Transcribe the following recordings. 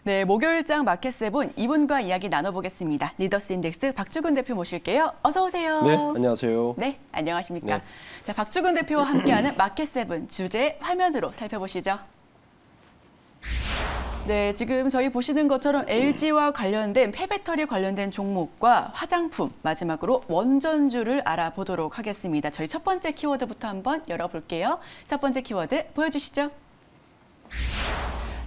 네, 목요일장 마켓세븐 이분과 이야기 나눠보겠습니다. 리더스 인덱스 박주근 대표 모실게요. 어서 오세요. 네, 안녕하세요. 네, 안녕하십니까. 네. 자, 박주근 대표와 함께하는 마켓세븐 주제 화면으로 살펴보시죠. 네, 지금 저희 보시는 것처럼 LG와 관련된 폐배터리 관련된 종목과 화장품, 마지막으로 원전주를 알아보도록 하겠습니다. 저희 첫 번째 키워드부터 한번 열어볼게요. 첫 번째 키워드 보여주시죠.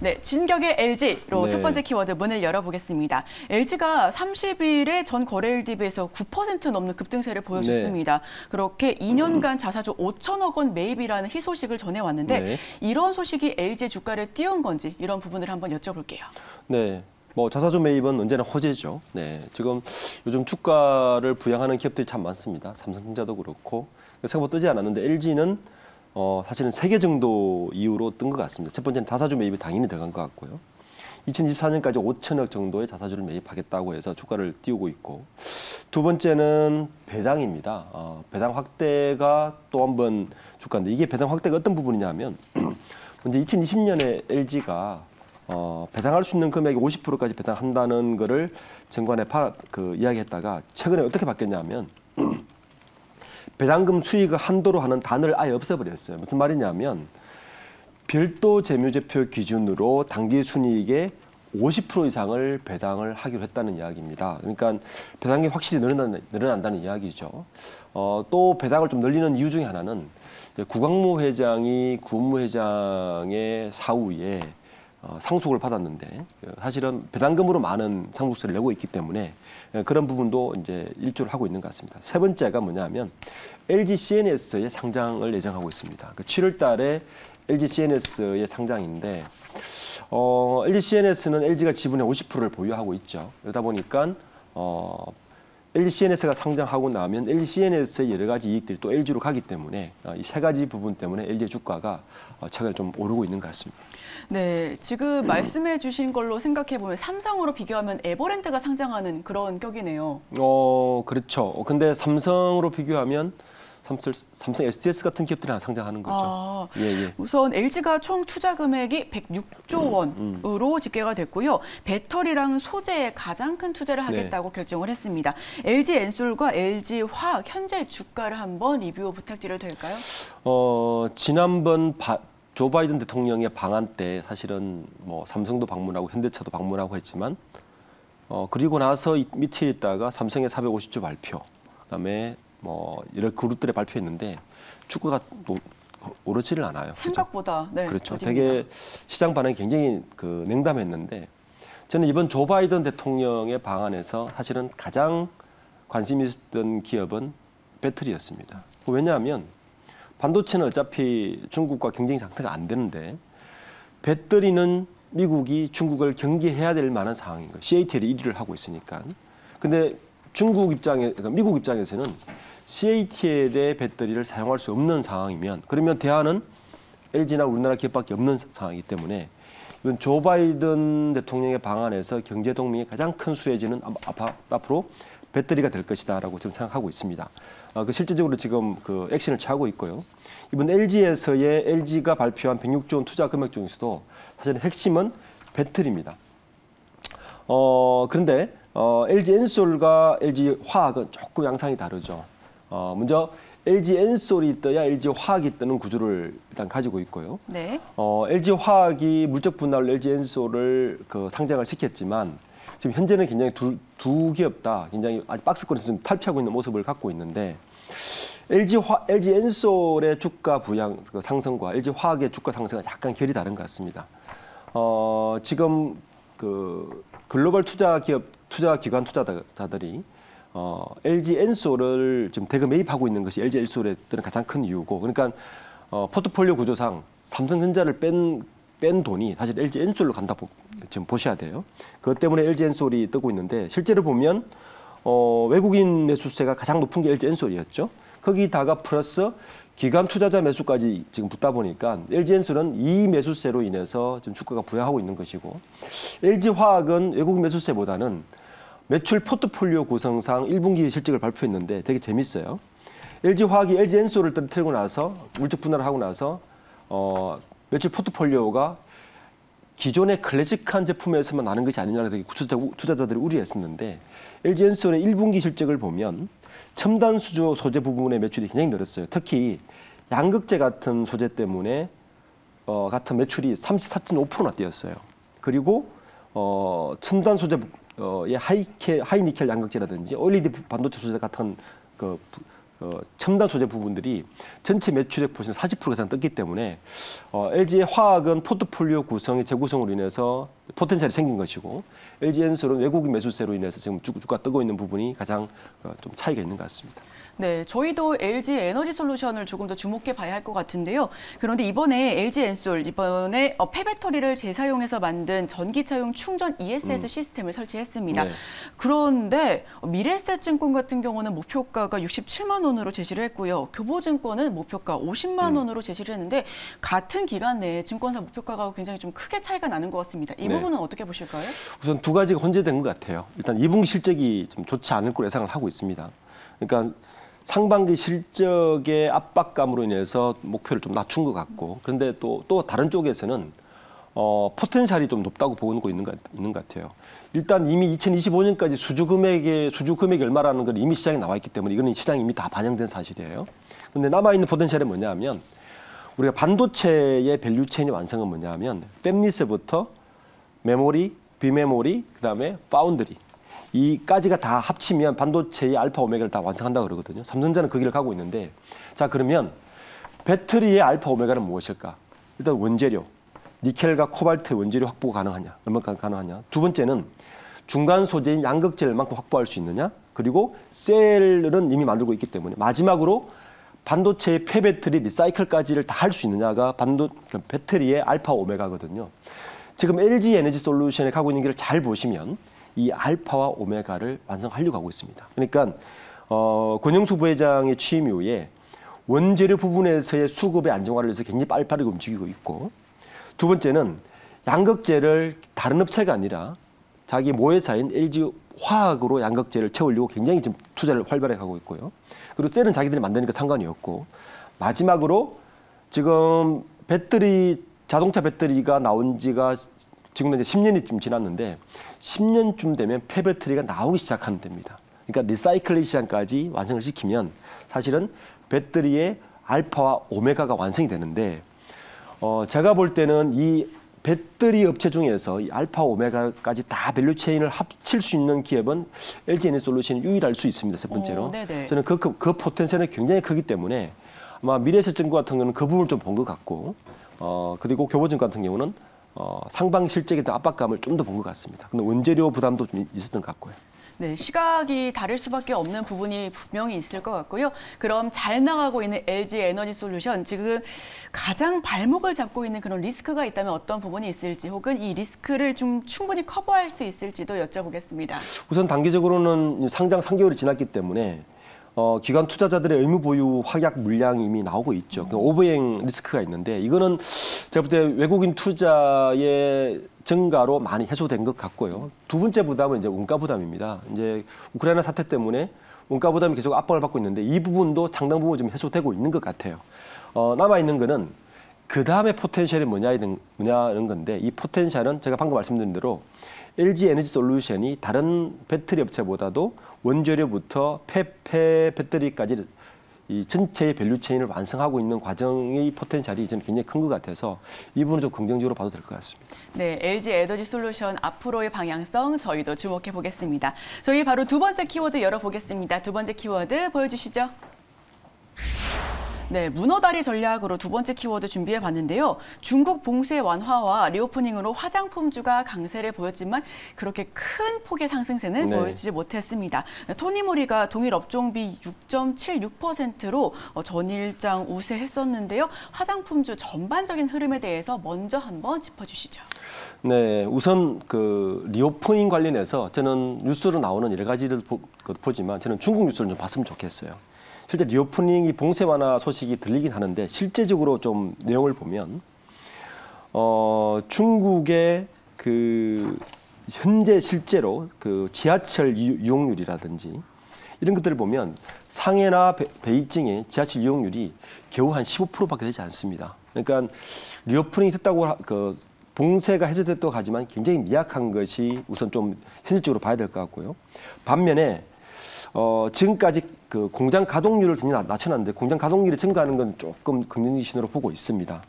네, 진격의 LG로 네. 첫 번째 키워드 문을 열어보겠습니다. LG가 30일에 전 거래일 대비해서 9% 넘는 급등세를 보여줬습니다. 네. 그렇게 2년간 자사주 5천억 원 매입이라는 희소식을 전해왔는데 네. 이런 소식이 LG 주가를 띄운 건지 이런 부분을 한번 여쭤볼게요. 네. 자사주 매입은 언제나 호재죠. 네. 지금 요즘 주가를 부양하는 기업들이 참 많습니다. 삼성전자도 그렇고. 생각보다 뜨지 않았는데 LG는 사실은 3개 정도 이유로 뜬 것 같습니다. 첫 번째는 자사주 매입이 당연히 들어간 것 같고요. 2024년까지 5천억 정도의 자사주를 매입하겠다고 해서 주가를 띄우고 있고, 두 번째는 배당입니다. 배당 확대가 또 한 번 주가인데, 이게 배당 확대가 어떤 부분이냐면 먼저 2020년에 LG가 배당할 수 있는 금액의 50%까지 배당한다는 거를 정관에 이야기했다가 최근에 어떻게 바뀌었냐면 배당금 수익을 한도로 하는 단어를 아예 없애버렸어요. 무슨 말이냐면 별도 재무제표 기준으로 당기 순이익의 50% 이상을 배당을 하기로 했다는 이야기입니다. 그러니까 배당이 확실히 늘어난다는 이야기죠. 또 배당을 좀 늘리는 이유 중에 하나는 구광모 회장이 구은모 회장의 사후에 상속을 받았는데 사실은 배당금으로 많은 상속세를 내고 있기 때문에 그런 부분도 이제 일조를 하고 있는 것 같습니다. 세 번째가 뭐냐면 LG CNS의 상장을 예정하고 있습니다. 7월 달에 LG CNS의 상장인데 LG CNS는 LG가 지분의 50%를 보유하고 있죠. 그러다 보니까 LG CNS가 상장하고 나면 LG CNS의 여러 가지 이익들이 또 LG로 가기 때문에 이 세 가지 부분 때문에 LG의 주가가 최근에 좀 오르고 있는 것 같습니다. 네, 지금 말씀해 주신 걸로 생각해 보면 삼성으로 비교하면 에버랜드가 상장하는 그런 격이네요. 그렇죠. 근데 삼성으로 비교하면 삼성 SDS 같은 기업들이 하나 상장하는 거죠. 예. 우선 LG가 총 투자 금액이 106조 원으로 집계가 됐고요. 배터리랑 소재에 가장 큰 투자를 하겠다고 결정을 했습니다. LG 엔솔과 LG 화학 현재 주가를 한번 리뷰 부탁드려도 될까요? 지난번 조 바이든 대통령의 방한 때 사실은 삼성도 방문하고 현대차도 방문하고 했지만 그리고 나서 며칠 있다가 삼성의 450조 발표, 그다음에 여러 그룹들의 발표했는데 주가가 오르지를 않아요. 생각보다 그렇죠? 네, 그렇죠. 되게 시장 반응이 굉장히 냉담했는데 저는 이번 조 바이든 대통령의 방안에서 사실은 가장 관심이 있었던 기업은 배터리였습니다. 왜냐하면 반도체는 어차피 중국과 경쟁 상태가 안 되는데 배터리는 미국이 중국을 경계해야 될 만한 상황인 거예요. CATL이 1위를 하고 있으니까. 근데 미국 입장에서는 CATL의 배터리를 사용할 수 없는 상황이면 그러면 대안은 LG나 우리나라 기업밖에 없는 상황이기 때문에 이건 조 바이든 대통령의 방안에서 경제 동맹의 가장 큰 수혜지는 앞으로 배터리가 될 것이다라고 저는 생각하고 있습니다. 실질적으로 지금 액션을 취하고 있고요. 이번 LG에서의 LG가 발표한 106조 원 투자 금액 중에서도 사실 핵심은 배터리입니다. 그런데 LG 엔솔과 LG 화학은 조금 양상이 다르죠. 먼저 LG 엔솔이 떠야 LG 화학이 뜨는 구조를 일단 가지고 있고요. 네. LG 화학이 물적 분할로 LG 엔솔을 상장을 시켰지만 지금 현재는 굉장히 두 기업 다 굉장히 아직 박스권에서 탈피하고 있는 모습을 갖고 있는데 LG 엔솔의 주가 부양 상승과 LG 화학의 주가 상승은 약간 결이 다른 것 같습니다. 지금 글로벌 투자 기관 투자자들이 LG 엔솔을 지금 대거 매입하고 있는 것이 LG 엔솔에 뜨는 가장 큰 이유고, 그러니까 포트폴리오 구조상 삼성전자를 뺀 돈이 사실 LG 엔솔로 간다고 지금 보셔야 돼요. 그것 때문에 LG 엔솔이 뜨고 있는데 실제로 보면 외국인 매수세가 가장 높은 게 LG 엔솔이었죠. 거기다가 플러스 기관 투자자 매수까지 지금 붙다 보니까 LG 엔솔은 이 매수세로 인해서 지금 주가가 부양하고 있는 것이고, LG 화학은 외국인 매수세보다는 매출 포트폴리오 구성상 1분기 실적을 발표했는데 되게 재밌어요. LG 화학이 LG 엔솔을 떨어뜨리고 나서 물적 분할을 하고 나서 매출 포트폴리오가 기존의 클래식한 제품에서만 나는 것이 아니냐라고 투자자들이 우려했었는데 LG엔솔의 1분기 실적을 보면 첨단 수조 소재 부분의 매출이 굉장히 늘었어요. 특히 양극재 같은 소재 때문에 같은 매출이 34.5%나 뛰었어요. 그리고 첨단 소재의 하이니켈 양극재라든지 OLED 반도체 소재 같은 첨단 소재 부분들이 전체 매출의 보시면 40% 이상 떴기 때문에 LG 화학은 포트폴리오 구성의 재구성으로 인해서 포텐셜이 생긴 것이고 LG엔솔은 외국인 매수세로 인해서 지금 주가 뜨고 있는 부분이 가장 좀 차이가 있는 것 같습니다. 네, 저희도 LG 에너지 솔루션을 조금 더 주목해 봐야 할 것 같은데요. 그런데 이번에 LG 엔솔 이번에 폐배터리를 재사용해서 만든 전기차용 충전 ESS 시스템을 설치했습니다. 네. 그런데 미래에셋증권 같은 경우는 목표가가 67만 원으로 제시를 했고요. 교보증권은 목표가 50만 원으로 제시를 했는데 같은 기간 내에 증권사 목표가가 굉장히 좀 크게 차이가 나는 것 같습니다. 이 네. 부분은 어떻게 보실까요? 우선 두 가지가 혼재된 것 같아요. 일단 2분기 실적이 좀 좋지 않을 거로 예상을 하고 있습니다. 그러니까 상반기 실적의 압박감으로 인해서 목표를 좀 낮춘 것 같고 그런데 또 다른 쪽에서는 포텐셜이 좀 높다고 보고 있는 것 같아요. 일단 이미 2025년까지 수주 금액이 얼마라는 건 이미 시장에 나와 있기 때문에 이거는 시장에 이미 다 반영된 사실이에요. 그런데 남아있는 포텐셜이 뭐냐 하면 우리가 반도체의 밸류체인의 완성은 뭐냐 하면 팹리스부터 메모리, 비메모리, 그다음에 파운드리 이까지가 다 합치면 반도체의 알파 오메가를 다 완성한다고 그러거든요. 삼성전자는 그 길을 가고 있는데 자 그러면 배터리의 알파 오메가는 무엇일까? 일단 원재료, 니켈과 코발트 원재료 확보가 가능하냐? 얼마까지 가능하냐? 두 번째는 중간 소재인 양극재를 얼만큼 확보할 수 있느냐? 그리고 셀은 이미 만들고 있기 때문에 마지막으로 반도체의 폐배터리 리사이클까지를 다 할 수 있느냐가 배터리의 알파 오메가거든요. 지금 LG 에너지 솔루션에 가고 있는 길을 잘 보시면 이 알파와 오메가를 완성하려고 하고 있습니다. 그러니까 권영수 부회장의 취임 이후에 원재료 부분에서의 수급의 안정화를 위해서 굉장히 빠르게 움직이고 있고 두 번째는 양극재를 다른 업체가 아니라 자기 모회사인 LG 화학으로 양극재를 채우려고 굉장히 지금 투자를 활발하게 하고 있고요. 그리고 셀은 자기들이 만드니까 상관이 없고 마지막으로 지금 자동차 배터리가 나온 지가 지금 이제 10년이 좀 지났는데 10년쯤 되면 폐배터리가 나오기 시작하는 때입니다. 그러니까 리사이클레이션까지 완성을 시키면 사실은 배터리의 알파와 오메가가 완성이 되는데 제가 볼 때는 이 배터리 업체 중에서 이 알파 오메가까지 다 밸류체인을 합칠 수 있는 기업은 LG 에너지 솔루션이 유일할 수 있습니다. 첫 번째로. 저는 그 포텐셜이 굉장히 크기 때문에 아마 미래에셋증권 같은 경우는 그 부분을 좀 본 것 같고 그리고 교보증권 같은 경우는 상반기 실적에 대한 압박감을 좀 더 본 것 같습니다. 근데 원재료 부담도 좀 있었던 것 같고요. 네, 시각이 다를 수밖에 없는 부분이 분명히 있을 것 같고요. 그럼 잘 나가고 있는 LG 에너지 솔루션, 지금 가장 발목을 잡고 있는 그런 리스크가 있다면 어떤 부분이 있을지 혹은 이 리스크를 좀 충분히 커버할 수 있을지도 여쭤보겠습니다. 우선 단기적으로는 상장 3개월이 지났기 때문에 기관 투자자들의 의무 보유 확약 물량이 이미 나오고 있죠. 오버행 리스크가 있는데 이거는 제가 볼 때 외국인 투자의 증가로 많이 해소된 것 같고요. 두 번째 부담은 이제 원가 부담입니다. 이제 우크라이나 사태 때문에 원가 부담이 계속 압박을 받고 있는데 이 부분도 상당 부분 좀 해소되고 있는 것 같아요. 남아 있는 거는 그 다음에 포텐셜이 뭐냐는 건데 이 포텐셜은 제가 방금 말씀드린 대로 LG 에너지 솔루션이 다른 배터리 업체보다도 원재료부터 배터리까지 이 전체의 밸류체인을 완성하고 있는 과정의 포텐셜이 저는 굉장히 큰 것 같아서 이 부분은 좀 긍정적으로 봐도 될 것 같습니다. 네, LG 에너지 솔루션 앞으로의 방향성 저희도 주목해 보겠습니다. 저희 바로 두 번째 키워드 열어보겠습니다. 두 번째 키워드 보여주시죠. 네, 문어다리 전략으로 두 번째 키워드 준비해 봤는데요. 중국 봉쇄 완화와 리오프닝으로 화장품주가 강세를 보였지만 그렇게 큰 폭의 상승세는 보여주지 못했습니다. 토니모리가 동일 업종비 6.76%로 전일장 우세했었는데요. 화장품주 전반적인 흐름에 대해서 먼저 한번 짚어주시죠. 네, 우선 그 리오프닝 관련해서 저는 뉴스로 나오는 여러 가지를 보지만 저는 중국 뉴스를 좀 봤으면 좋겠어요. 실제 리오프닝이 봉쇄 완화 소식이 들리긴 하는데 실제적으로 좀 내용을 보면 중국의 그 현재 실제로 그 지하철 이용률이라든지 이런 것들을 보면 상해나 베이징의 지하철 이용률이 겨우 한 15%밖에 되지 않습니다. 그러니까 리오프닝이 됐다고 봉쇄가 해제됐다고 하지만 굉장히 미약한 것이 우선 좀 현실적으로 봐야 될 것 같고요. 반면에 지금까지 그 공장 가동률을 굉장히 낮춰놨는데 공장 가동률이 증가하는 건 조금 긍정적인 신호로 보고 있습니다.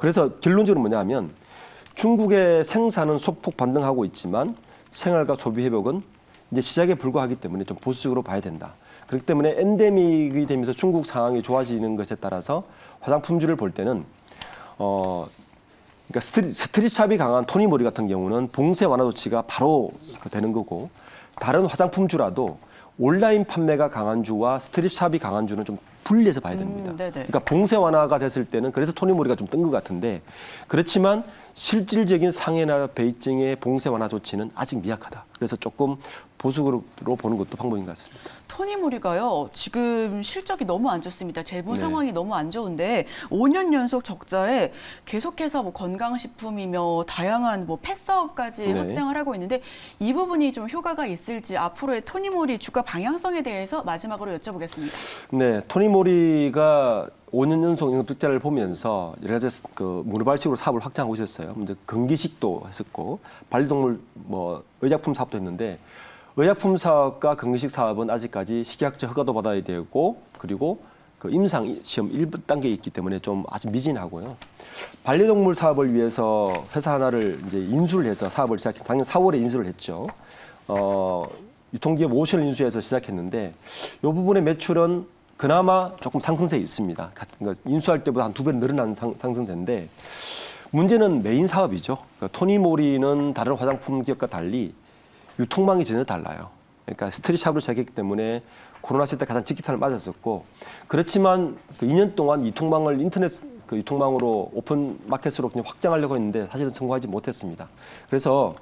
그래서 결론적으로 뭐냐면 중국의 생산은 소폭 반등하고 있지만 생활과 소비 회복은 이제 시작에 불과하기 때문에 좀 보수적으로 봐야 된다. 그렇기 때문에 엔데믹이 되면서 중국 상황이 좋아지는 것에 따라서 화장품주를 볼 때는 그러니까 스트릿샵이 강한 토니모리 같은 경우는 봉쇄 완화 조치가 바로 되는 거고 다른 화장품주라도 온라인 판매가 강한 주와 스트릿샵이 강한 주는 좀 분리해서 봐야 됩니다. 그러니까 봉쇄 완화가 됐을 때는 그래서 토니모리가 좀 뜬 것 같은데 그렇지만 실질적인 상해나 베이징의 봉쇄 완화 조치는 아직 미약하다. 그래서 조금 보수적으로 보는 것도 방법인 것 같습니다. 토니모리가요. 지금 실적이 너무 안 좋습니다. 재무 네. 상황이 너무 안 좋은데 5년 연속 적자에 계속해서 뭐 건강식품이며 다양한 뭐 펫사업까지 네. 확장을 하고 있는데 이 부분이 좀 효과가 있을지 앞으로의 토니모리 주가 방향성에 대해서 마지막으로 여쭤보겠습니다. 네, 토니모리가 5년 연속 영업적자를 보면서 여러 가지 그 문어발식으로 사업을 확장하고 있었어요. 이제 건기식도 했었고 반려동물 뭐 의약품 사업도 했는데 의약품 사업과 건기식 사업은 아직까지 식약처 허가도 받아야 되고 그리고 그 임상 시험 1단계에 있기 때문에 좀 아주 미진하고요. 반려동물 사업을 위해서 회사 하나를 이제 인수를 해서 사업을 시작했. 작년 4월에 인수를 했죠. 유통기업 5션을 인수해서 시작했는데 이 부분의 매출은 그나마 조금 상승세에 있습니다. 그러니까 인수할 때보다 한 2배 늘어난 상승세인데 문제는 메인 사업이죠. 그러니까 토니모리는 다른 화장품 기업과 달리 유통망이 전혀 달라요. 그러니까 스트릿샵으로 시작했기 때문에 코로나 시대 때 가장 직격탄을 맞았었고 그렇지만 그 2년 동안 유통망을 인터넷 그 유통망으로 오픈 마켓으로 그냥 확장하려고 했는데 사실은 성공하지 못했습니다. 그래서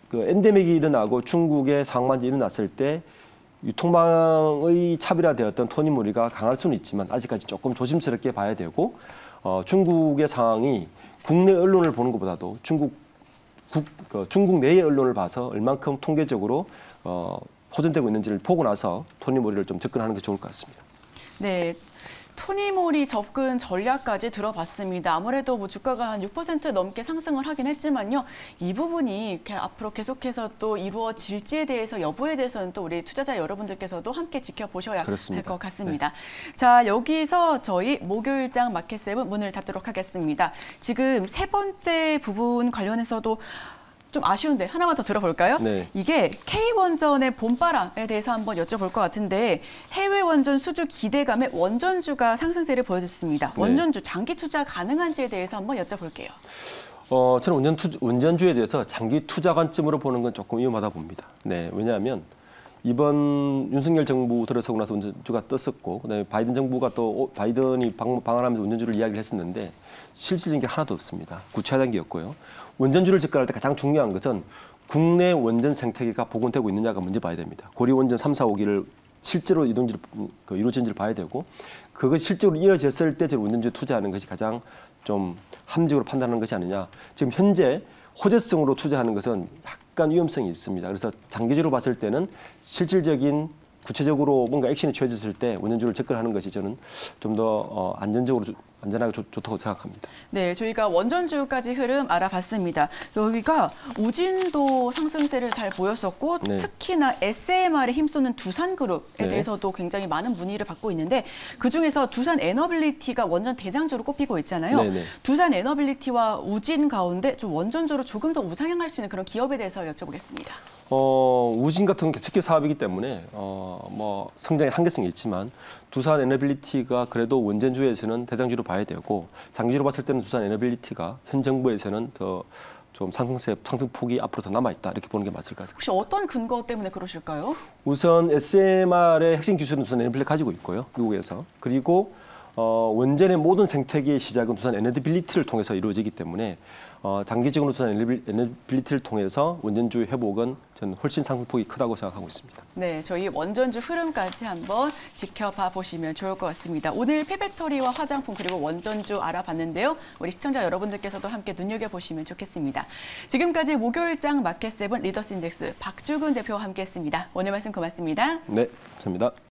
그 엔데믹이 일어나고 중국의 상황만이 일어났을 때 유통망의 차별화되었던 토니모리가 강할 수는 있지만 아직까지 조금 조심스럽게 봐야 되고 중국의 상황이 국내 언론을 보는 것보다도 중국 내의 언론을 봐서 얼만큼 통계적으로 호전되고 있는지를 보고 나서 토니모리를 좀 접근하는 게 좋을 것 같습니다. 네. 토니모리 접근 전략까지 들어봤습니다. 아무래도 뭐 주가가 한 6% 넘게 상승을 하긴 했지만요. 이 부분이 앞으로 계속해서 또 이루어질지에 대해서 여부에 대해서는 또 우리 투자자 여러분들께서도 함께 지켜보셔야 할 것 같습니다. 네. 자, 여기서 저희 목요일장 마켓세븐 문을 닫도록 하겠습니다. 지금 세 번째 부분 관련해서도 좀 아쉬운데 하나만 더 들어볼까요? 네. 이게 K원전의 봄바람에 대해서 한번 여쭤볼 것 같은데 해외 원전 수주 기대감에 원전주가 상승세를 보여줬습니다. 네. 원전주 장기 투자 가능한지에 대해서 한번 여쭤볼게요. 저는 원전주에 대해서 장기 투자 관점으로 보는 건 조금 위험하다 봅니다. 네, 왜냐하면 이번 윤석열 정부 들어서고 나서 원전주가 떴었고 그다음에 바이든 정부가 또 바이든이 방한하면서 원전주를 이야기를 했었는데 실질적인 게 하나도 없습니다. 구체화된 게 없고요. 원전주를 접근할 때 가장 중요한 것은 국내 원전 생태계가 복원되고 있느냐가 먼저 봐야 됩니다. 고려 원전 3, 4, 5기를 실제로 이루어진지를 봐야 되고 그것이 실제로 이어졌을 때 원전주에 투자하는 것이 가장 좀 합리적으로 판단하는 것이 아니냐. 지금 현재 호재성으로 투자하는 것은 약간 위험성이 있습니다. 그래서 장기적으로 봤을 때는 실질적인 구체적으로 뭔가 액션이 취해졌을 때 원전주를 접근하는 것이 저는 좀 더 안전하게 좋다고 생각합니다. 네, 저희가 원전주까지 흐름 알아봤습니다. 여기가 우진도 상승세를 잘 보였었고 네. 특히나 SMR에 힘쏘는 두산그룹에 네. 대해서도 굉장히 많은 문의를 받고 있는데 그중에서 두산에너빌리티가 원전 대장주로 꼽히고 있잖아요. 네네. 두산에너빌리티와 우진 가운데 좀 원전주로 조금 더 우상향할 수 있는 그런 기업에 대해서 여쭤보겠습니다. 우진 같은 건 특혜 사업이기 때문에 뭐 성장의 한계성이 있지만 두산에너빌리티가 그래도 원전주에서는 대장주로 봐야 되고 장기로 봤을 때는 두산에너빌리티가 현 정부에서는 더 좀 상승폭이 앞으로 더 남아있다 이렇게 보는 게 맞을 것 같습니다. 혹시 어떤 근거 때문에 그러실까요? 우선 SMR의 핵심 기술은 두산에너빌리티가 가지고 있고요. 미국에서. 그리고 원전의 모든 생태계의 시작은 두산에너빌리티를 통해서 이루어지기 때문에 장기적으로 두산에너빌리티를 통해서 원전주 회복은 저는 훨씬 상승폭이 크다고 생각하고 있습니다. 네, 저희 원전주 흐름까지 한번 지켜봐 보시면 좋을 것 같습니다. 오늘 폐배터리와 화장품 그리고 원전주 알아봤는데요. 우리 시청자 여러분들께서도 함께 눈여겨보시면 좋겠습니다. 지금까지 목요일장 마켓세븐 리더스인덱스 박주근 대표와 함께했습니다. 오늘 말씀 고맙습니다. 네, 감사합니다.